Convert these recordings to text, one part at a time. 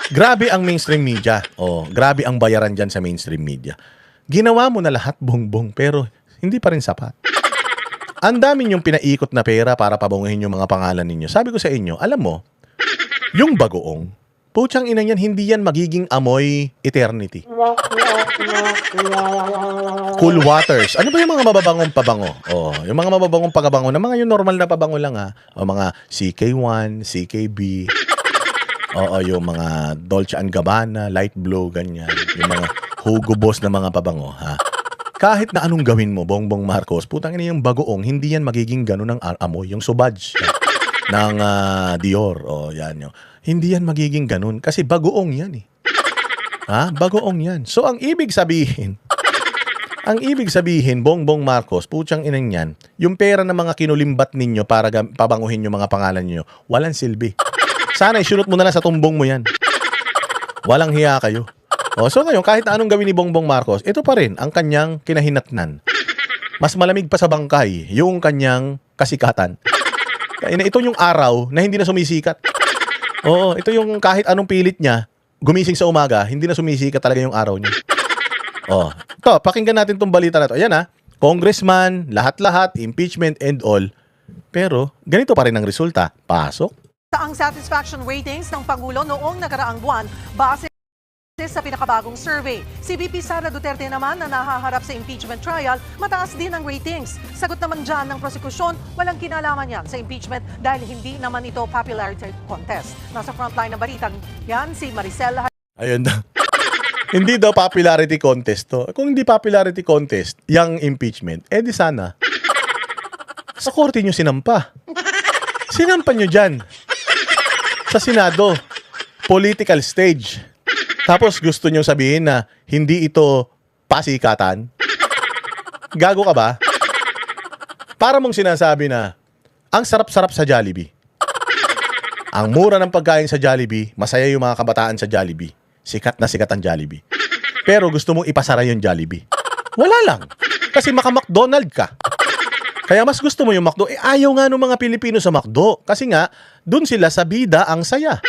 Grabe ang mainstream media. Oh, grabe ang bayaran dyan sa mainstream media. Ginawa mo na lahat, bongbong, pero hindi pa rin sapat. Ang dami niyong pinaikot na pera para pabanguhin yung mga pangalan ninyo. Sabi ko sa inyo, alam mo, yung bagoong, putsang ina yan, hindi yan magiging amoy eternity. Cool waters. Ano ba yung mga mababangong pabango? Oh, yung mga mababangong pagabango na mga yung normal na pabango lang ha. O mga CK1, CKB. Oo, yung mga Dolce & Gabbana, light blue, ganyan. Yung mga Hugo Boss na mga pabango, ha? Kahit na anong gawin mo, Bongbong Marcos, putang ina yung bagoong, hindi yan magiging ganun ang amoy. Yung Subadge ng Dior, o yan yun. Hindi yan magiging ganun kasi bagoong yan eh. Ha? Bagoong yan. So, ang ibig sabihin, Bongbong Marcos, putsang inang yan, yung pera ng mga kinulimbat ninyo para pabanguhin yung mga pangalan niyo, walang silbi. Sana isunod mo na lang sa tumbong mo yan. Walang hiya kayo. O, so ngayon, kahit na anong gawin ni Bongbong Marcos, ito pa rin ang kanyang kinahinatnan. Mas malamig pa sa bangkay yung kanyang kasikatan. Ito yung araw na hindi na sumisikat. Oo, ito yung kahit anong pilit niya, gumising sa umaga, hindi na sumisikat talaga yung araw niya. Oh, ito, pakinggan natin tong balita na to. Ayan congressman, lahat-lahat, impeachment and all. Pero, ganito pa rin ang resulta. Pasok. Ang satisfaction ratings ng Pangulo noong nakaraang buwan base sa pinakabagong survey. Si VP Sara Duterte naman na nahaharap sa impeachment trial, mataas din ang ratings. Sagot naman dyan ng prosekusyon, walang kinalaman yan sa impeachment dahil hindi naman ito popularity contest. Nasa frontline ng balitang yan si Maricel. Ayun na. Hindi daw popularity contest to. Kung hindi popularity contest, yung impeachment, di sana. Sa korte nyo sinampa. Sinampa nyo dyan. Sa Senado. Political stage. Tapos gusto nyo sabihin na hindi ito pasikatan. Gago ka ba? Para mong sinasabi na ang sarap-sarap sa Jollibee. Ang mura ng pagkain sa Jollibee, masaya yung mga kabataan sa Jollibee. Sikat na sikat ang Jollibee. Pero gusto mong ipasara yung Jollibee. Wala lang. Kasi maka-McDonald ka. Kaya mas gusto mo yung McDo. Ayaw nga ng mga Pilipino sa McDo. Kasi nga, dun sila sa bida ang saya.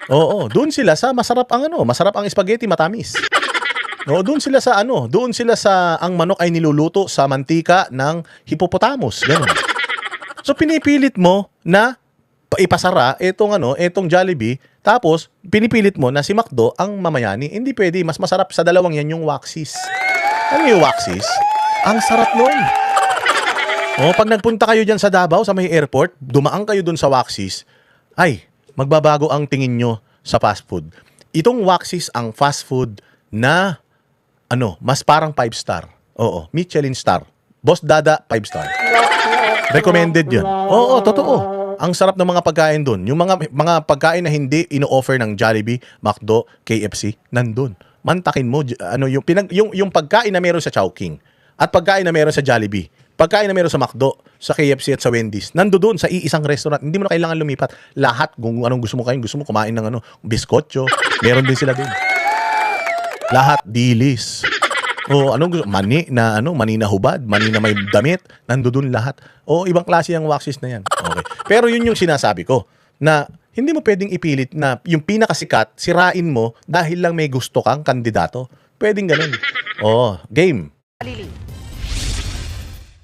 Oo, dun sila sa masarap ang spaghetti matamis. Oo, dun sila sa ang manok ay niluluto sa mantika ng hippopotamus. Ganun. So pinipilit mo na ipasara etong Jollibee, tapos pinipilit mo na si McDo ang mamayani. Hindi pwede, mas masarap sa dalawang yan yung Waxis. Ano yung Waxis? Ang sarap nun. Oh, pag nagpunta kayo diyan sa Davao sa may airport, dumaan kayo dun sa Waxis, ay magbabago ang tingin nyo sa fast food. Itong Waxis ang fast food na mas parang 5-star. Oo, Michelin star. Boss Dada 5-star. Recommended 'yun. Oo, totoo. Ang sarap ng mga pagkain doon. Yung mga pagkain na hindi ino-offer ng Jollibee, McDo, KFC, nandun. Mantakin mo yung pagkain na meron sa Chowking at pagkain na meron sa Jollibee. Pagkain na meron sa McDo, sa KFC at sa Wendy's, nandoon sa iisang restaurant. Hindi mo na kailangan lumipat. Lahat, kung anong gusto mo kain, gusto mo kumain ng biskotso, meron din sila doon. Lahat, dilis. O anong gusto? Mani na hubad, mani na may damit, nandoon lahat. O ibang klase ang Waxis na yan. Okay. Pero yun yung sinasabi ko, na hindi mo pwedeng ipilit na yung pinakasikat, sirain mo dahil lang may gusto kang kandidato. Pwedeng ganun. Game.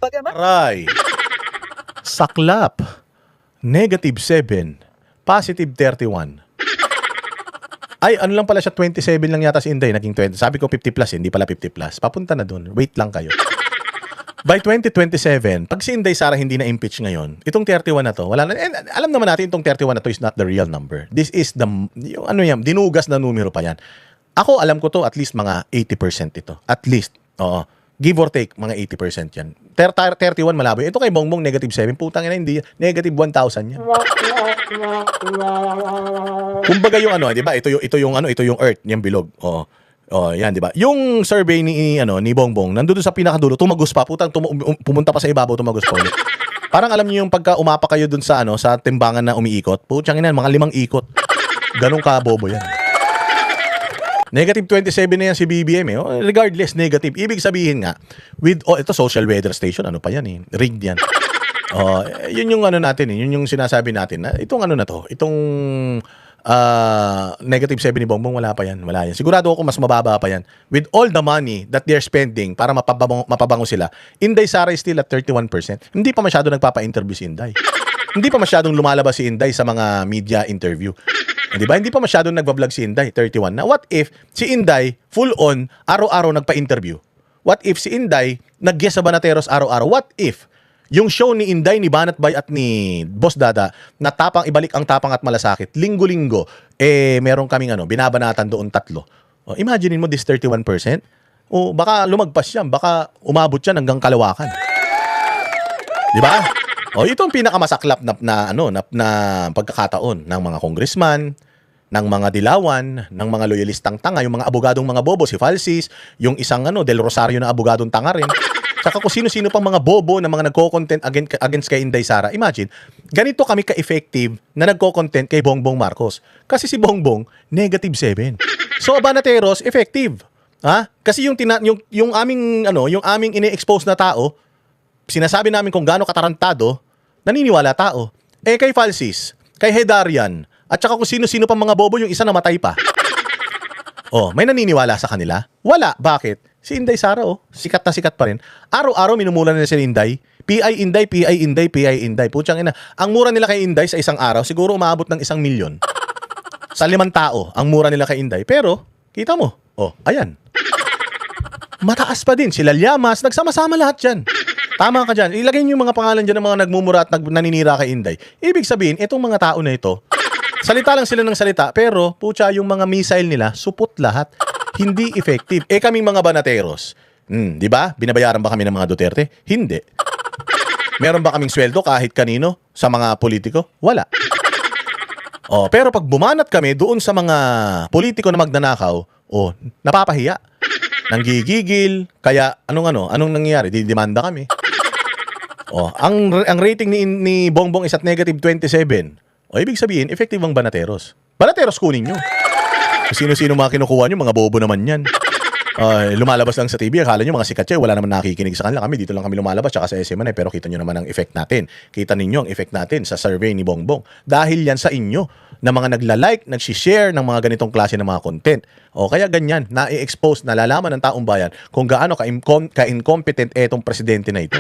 Aray. Saklap. -7. +31. Ay, ano lang pala siya, 27 lang yata si Inday, naging 20. Sabi ko 50 plus, hindi pala 50 plus. Papunta na dun. Wait lang kayo. By 2027, pag si Inday Sara hindi na impeach ngayon, itong 31 na to, wala na. Alam naman natin itong 31 na to is not the real number. This is dinugas na numero pa yan. Ako, alam ko to, at least mga 80% ito. At least. Oo. Give or take, mga 80% yan. 31 malabo. Ito kay Bongbong, -7. Putang ina, hindi. -1,000 yan. Kumbaga yung di ba? Ito yung Earth, yung bilog. Yan, di ba? Yung survey ni Bongbong, nandoon sa pinakadulo, tumagos pa. Putang, pumunta pa sa ibabaw, tumagos pa ulit. Parang alam niyo yung pagka umapa kayo dun sa timbangan na umiikot. Putang ina, mga 5 ikot. Ganun ka bobo yan. -27 na yan si BBM regardless, negative. Ibig sabihin nga, ito social weather station, ano pa yan rigged yan. Yun yung natin yun yung sinasabi natin na itong negative 7 ni Bongbong, wala pa yan. Wala yan. Sigurado ako mas mababa pa yan. With all the money that they're spending para mapabango sila, Inday Sara is still at 31%. Hindi pa masyado nagpapa-interview si Inday. Hindi pa masyadong lumalabas si Inday sa mga media interview. Di ba? Hindi pa masyadong nagbablog si Inday, 31 na. What if si Inday, full on, araw-araw nagpa-interview? What if si Inday, nag-guest sa Banateros araw-araw? What if yung show ni Inday, ni Banat Bay at ni Boss Dada, na tapang ibalik ang tapang at malasakit, linggo-linggo, meron kaming binabanatan doon 3. Imagine mo this 31%. O baka lumagpas yan, baka umabot yan hanggang Kalawakan. Di ba? Ito ang pinakamasaklap na pagkakataon ng mga congressman, ng mga dilawan, ng mga loyalistang tanga, yung mga abogadong mga bobo, si Falsis, yung isang Del Rosario na abogadong tanga rin. Saka kung sino-sino pang mga bobo na mga nagko-content against kay Inday Sara. Imagine, ganito kami ka-effective na nagko-content kay Bongbong Marcos. Kasi si Bongbong, negative 7. So, Banateros, effective. Ha? Kasi yung aming ini-expose na tao, sinasabi namin kung gaano katarantado, naniniwala tao. Kay Falsis, kay Hedarian, at saka kung sino-sino pang mga bobo, yung isa namatay pa. May naniniwala sa kanila? Wala. Bakit? Si Inday Sara, sikat na sikat pa rin. Araw-araw minumula nila si Inday. PI Inday, PI Inday, PI Inday. Putsang ina. Ang mura nila kay Inday sa isang araw, siguro umaabot ng 1 milyon. Sa 5 tao, ang mura nila kay Inday. Pero, kita mo, ayan. Mataas pa din. Sila Llamas, nagsama-sama lahat yan. Tama ka dyan. Ilagay niyo yung mga pangalan dyan ng mga nagmumura at naninira kay Inday. Ibig sabihin, itong mga tao na ito, salita lang sila ng salita, pero, putya, yung mga missile nila, supot lahat. Hindi effective. Kaming mga Banateros, di ba? Binabayaran ba kami ng mga Duterte? Hindi. Meron ba kaming sweldo kahit kanino sa mga politiko? Wala. Pero pag bumanat kami doon sa mga politiko na magnanakaw, napapahiya. Nanggigigil, kaya anong nangyayari? Didemanda kami. Ang rating ni Bongbong is at negative 27. Ibig sabihin, effective ang Banateros. Banateros kunin nyo. Sino-sino mga kinukuha nyo, mga bobo naman yan. Lumalabas lang sa TV, akala nyo mga sikat siya, wala naman nakikinig sa kanila. Kami, dito lang kami lumalabas, tsaka sa SMN, pero kita nyo naman ang effect natin. Kita ninyo ang effect natin sa survey ni Bongbong. Dahil yan sa inyo, na mga nagla-like, nagsishare ng mga ganitong klase ng mga content. Kaya ganyan, na-expose, nalalaman ng taong bayan kung gaano ka-incompetent etong presidente na ito.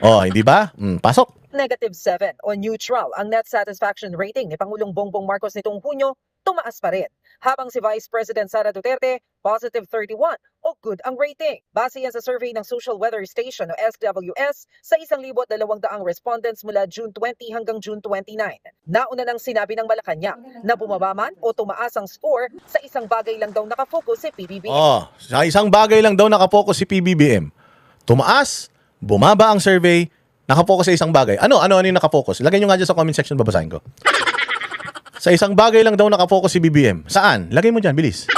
Hindi ba? Pasok. Negative 7 o neutral ang net satisfaction rating ni Pangulong Bongbong Marcos nitong Hunyo, tumaas pa rin. Habang si Vice President Sara Duterte, positive 31 o good ang rating. Base yan sa survey ng Social Weather Station o SWS sa 1,200 respondents mula June 20 hanggang June 29. Nauna nang sinabi ng Malacanang na bumaba man o tumaas ang score, sa isang bagay lang daw nakafocus si PBBM. Sa isang bagay lang daw nakafocus si PBBM. Tumaas, bumaba ang survey, nakafocus sa isang bagay. Ano yung nakafocus? Lagay nyo nga dyan sa comment section, babasahin ko. Sa isang bagay lang daw nakafocus si BBM. Saan? Lagay mo dyan, bilis.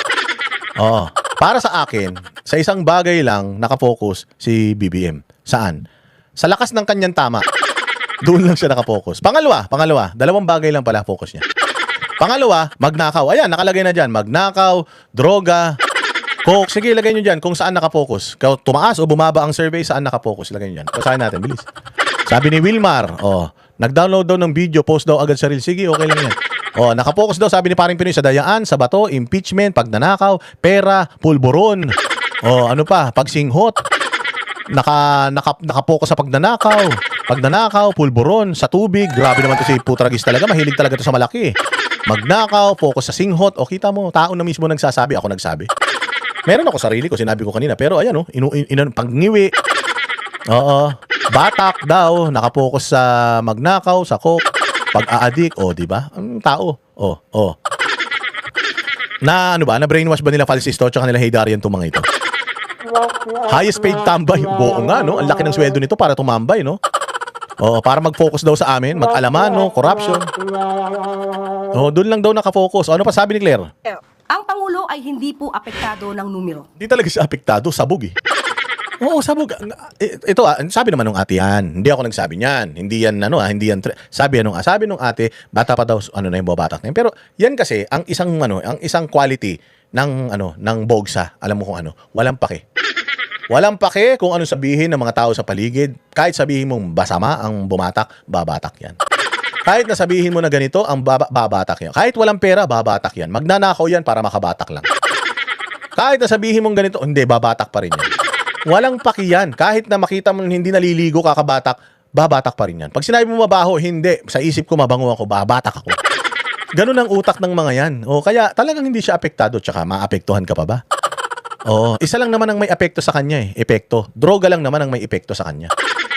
Para sa akin, sa isang bagay lang nakafocus si BBM. Saan? Sa lakas ng kanyang tama. Doon lang siya nakafocus. Pangalawa, 2 bagay lang pala focus niya. Pangalawa, magnakaw. Ayan, nakalagay na dyan. Magnakaw, droga, coke. Sige, lagay nyo dyan kung saan nakafocus. Tumaas o bumaba ang survey, saan nakafocus. Lagay nyo dyan. Basahin natin, bilis. Sabi ni Wilmar, nag-download daw ng video, post daw agad sa reel. Sige, okay lang yan. Nakafocus daw, sabi ni Paring Pinoy, sa dayaan, sa bato, impeachment, pagnanakaw, pera, pulburon. Pagsinghot. Nakapokus sa pagnanakaw, pulburon, sa tubig. Grabe naman to si Putragis talaga. Mahilig talaga to sa malaki. Magnakaw, focus sa singhot. Kita mo, tao na mismo nagsasabi, ako nagsabi. Meron ako sarili ko, sinabi ko kanina. Pero ayan, pagngiwi. Batak daw, nakapokus sa magnakaw, sa coke, pag-aadik, di ba? Ang tao. Na brainwash ba nila Falsis to, tsaka nila Hedarian itong mga ito? Highest paid tambay. Buo nga, no? Ang laki ng sweldo nito para tumambay, no? Para mag-focus daw sa amin, mag-alaman, no? Corruption. Doon lang daw nakafocus. Ano pa sabi ni Claire? Ang Pangulo ay hindi po apektado ng numero. Hindi talaga siya apektado, sabog sabog. Ito, sabi naman ng ate yan. Hindi ako nagsabi niyan. Hindi yan, hindi yan. Sabi nung ate, bata pa daw, na yung babatak na yun. Pero, yan kasi, ang isang quality ng bogsa, alam mo kung walang pake. Walang pake kung ano sabihin ng mga tao sa paligid. Kahit sabihin mong basama ang bumatak, babatak yan. Kahit nasabihin mo na ganito, ang babatak yan. Kahit walang pera, babatak yan. Magnanakaw yan para makabatak lang. Kahit nasabihin mong ganito, hindi, babatak pa rin yan. Walang paki yan. Kahit na makita mo hindi naliligo kakabatak, babatak pa rin yan. Pag sinabi mo mabaho, hindi. Sa isip ko mabango ako, babatak ako. Ganun ang utak ng mga yan. O, kaya talagang hindi siya apektado, tsaka maapektuhan ka pa ba? Oo, isa lang naman ang may epekto sa kanya eh. Epekto. Droga lang naman ang may epekto sa kanya.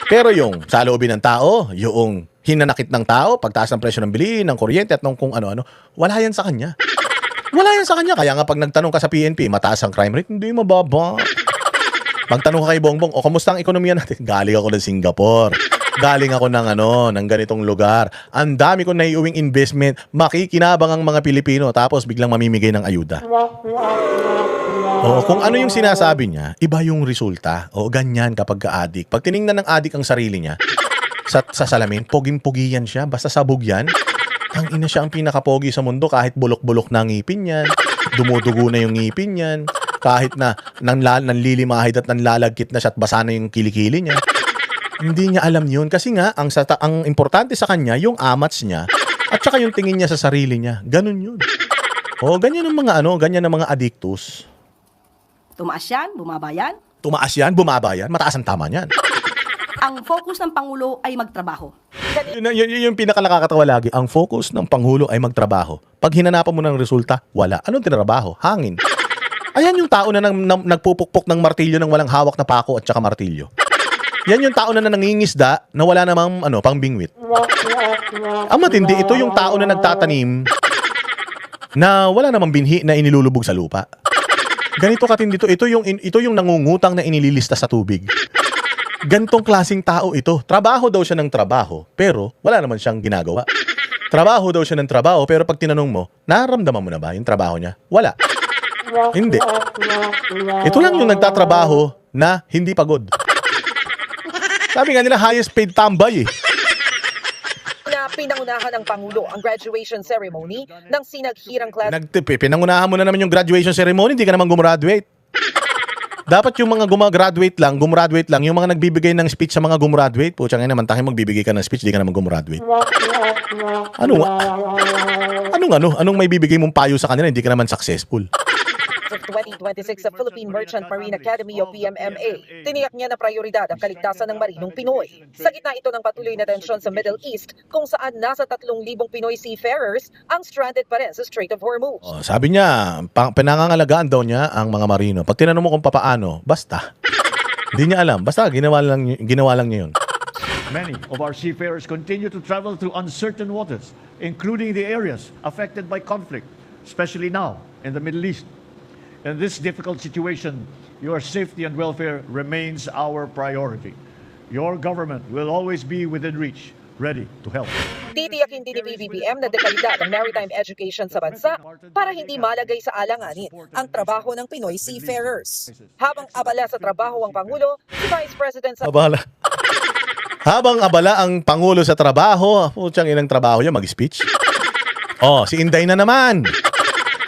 Pero yung sa loobin ng tao, yung hinanakit ng tao, pagtaas ng presyo ng bilihin, ng kuryente at ng kung ano-ano, wala yan sa kanya. Wala yan sa kanya. Kaya nga pag nagtanong ka sa PNP, mataas ang crime rate, hindi mababa. Magtanong ka kay Bongbong, o kamusta ang ekonomiya natin? Galing ako ng Singapore. Galing ako ng ganitong lugar. Ang dami kong naiuwing investment, makikinabang ang mga Pilipino, tapos biglang mamimigay ng ayuda. O kung ano yung sinasabi niya, iba yung resulta. O ganyan kapag ka-addict. Pag tiningnan ng addict ang sarili niya, sa salamin, poging-pogi yan siya, basta sabog yan. Ang ina siya ang pinakapogi sa mundo kahit bulok-bulok na ngipin yan, dumudugo na yung ngipin yan, kahit na nanlilimahid at nanlalagkit na siya at basa na yung kilikili niya. Hindi niya alam yun kasi nga ang importante sa kanya yung amats niya at saka yung tingin niya sa sarili niya. Ganun yun. O ganyan ang mga addictus. Tumaas yan, bumaba yan. Tumaas yan, bumaba yan, mataas ang tama niyan. Ang focus ng Pangulo ay magtrabaho. Yun yung pinakanakakatawa lagi. Ang focus ng Pangulo ay magtrabaho. Pag hinanapan mo ng resulta, wala. Anong tinrabaho? Hangin. Ayan yung tao na nagpupukpok ng martilyo nang walang hawak na pako at saka martilyo. Yan yung tao na nangingisda na wala namang pangbingwit. Ang matindi, ito yung tao na nagtatanim na wala namang binhi na inilulubog sa lupa. Ganito katindi to. Ito yung nangungutang na inililista sa tubig. Gantong klaseng tao ito. Trabaho daw siya ng trabaho, pero wala naman siyang ginagawa. Trabaho daw siya ng trabaho, pero pag tinanong mo, nararamdaman mo na ba yung trabaho niya? Wala. Hindi. Ito lang yung nagtatrabaho na hindi pagod. Sabi nga nila, highest paid tambay eh. Na pinangunahan ng Pangulo ang graduation ceremony ng sinaghirang class Pinangunahan mo na naman yung graduation ceremony, hindi ka naman gumraduate. Dapat yung mga gumraduate lang, yung mga nagbibigay ng speech sa mga gumraduate, putsang ina naman tayo magbibigay ka ng speech, di ka naman gumraduate. Anong may bibigay mong payo sa kanila, hindi ka naman successful. of 2026 sa Philippine Merchant Marine Academy o PMMA. Tiniyak niya na prioridad ang kaligtasan ng marinong Pinoy. Sa gitna ito ng patuloy na tensyon sa Middle East, kung saan nasa 3,000 Pinoy seafarers ang stranded pa rin sa Strait of Hormuz. Sabi niya, pinangangalagaan daw niya ang mga marino. Pag tinanong mo kung papaano, basta. Hindi niya alam. Basta ginawa lang niya yun. Many of our seafarers continue to travel through uncertain waters, including the areas affected by conflict, especially now in the Middle East. In this difficult situation, your safety and welfare remains our priority. Your government will always be within reach, ready to help. Titiyakin din ni PBBM na dekalidad ang maritime education sa bansa para hindi malagay sa alanganin ang trabaho ng Pinoy seafarers. Habang abala sa trabaho ang Pangulo, si Vice President Habang abala ang Pangulo sa trabaho, putyang inang trabaho niya, mag-speech. Si Inday na naman.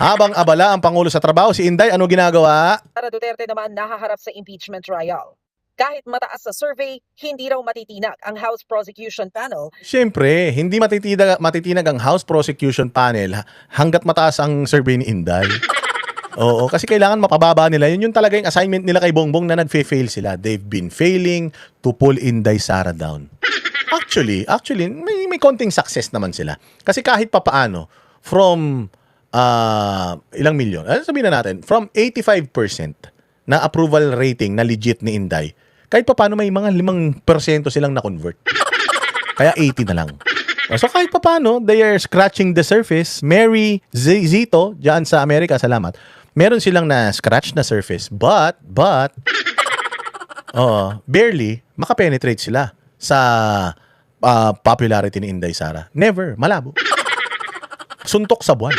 Habang abala ang Pangulo sa trabaho, si Inday, ano ginagawa? Sara Duterte naman nahaharap sa impeachment trial. Kahit mataas sa survey, hindi raw matitinag ang House Prosecution Panel. Siyempre, hindi matitinag ang House Prosecution Panel hanggat mataas ang survey ni Inday. Oo, kasi kailangan mapababa nila. Yun yung talaga yung assignment nila kay Bongbong na nagfe-fail sila. They've been failing to pull Inday Sara down. Actually, may konting success naman sila. Kasi kahit papaano, from ilang milyon, sabihin na natin, from 85% na approval rating na legit ni Inday, kahit papaano may mga 5% silang na-convert. Kaya 80 na lang. So kahit papaano, they are scratching the surface. Mary Zito, dyan sa Amerika, salamat. Meron silang na-scratch na surface. But, barely, makapenetrate sila sa popularity ni Inday Sara. Never, malabo. Suntok sa buwan.